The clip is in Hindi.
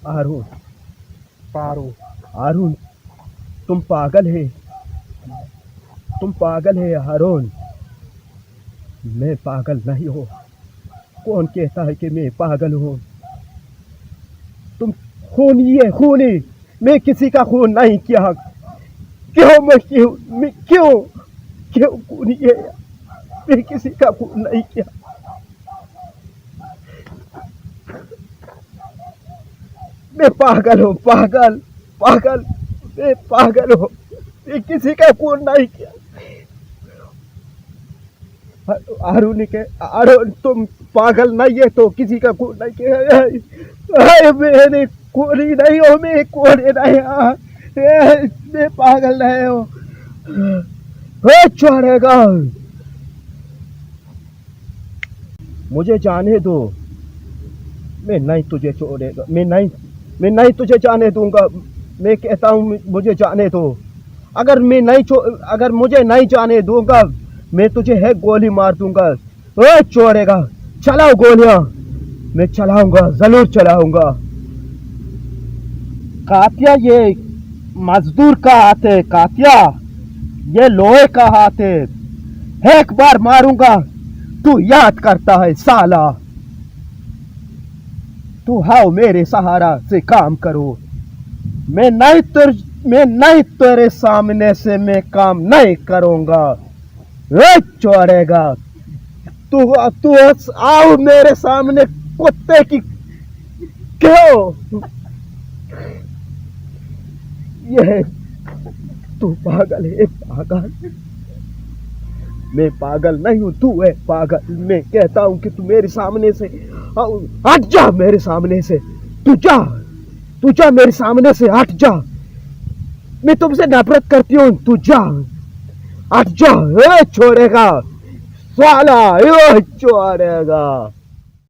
आरुण, पारो। आरुण, तुम पागल है, तुम पागल है आरुण। मैं पागल नहीं हूँ। कौन कहता है कि मैं पागल हूँ? तुम खूनी है, खूनी। मैं किसी का खून नहीं किया। मैं क्यों क्यों खूनी है? मैं किसी का खून नहीं किया। मैं पागल हूँ, पागल, पागल। मैं पागल हूँ। मैं किसी का खून नहीं किया। अरुण के अरुण, तुम पागल नहीं है तो किसी का खून नहीं किया। मैंने खूनी नहीं हो, मैं खूनी नहीं हूँ। मैं पागल नहीं हूँ। छोड़ेगा। मुझे जाने दो। मैं नहीं तुझे छोड़ेगा। मैं नहीं तुझे जाने दूंगा। मैं कहता हूँ मुझे जाने दो। अगर मुझे नहीं जाने दूंगा, मैं तुझे है गोली मार दूंगा। ओए छोड़ेगा। चलाओ गोलियां। मैं चलाऊंगा, जरूर चलाऊंगा। कातिया, ये मजदूर का हाथ है कातिया। ये लोहे का हाथ है। एक बार मारूंगा, तू याद करता है साला। तू हाओ मेरे सहारा से काम करो। मैं नहीं तेरे सामने से मैं काम नहीं करूंगा। छोड़ेगा। तू तू आओ मेरे सामने, कुत्ते की। क्यों? ये तू पागल है, पागल। मैं पागल नहीं हूं, तू है पागल। मैं कहता हूं कि तू मेरे सामने से हट जा, मेरे सामने से। तू जा मेरे सामने से, हट जा। मैं तुमसे नफरत करती हूँ, तू जा। हट जा। छोड़ेगा साला, छोड़ेगा।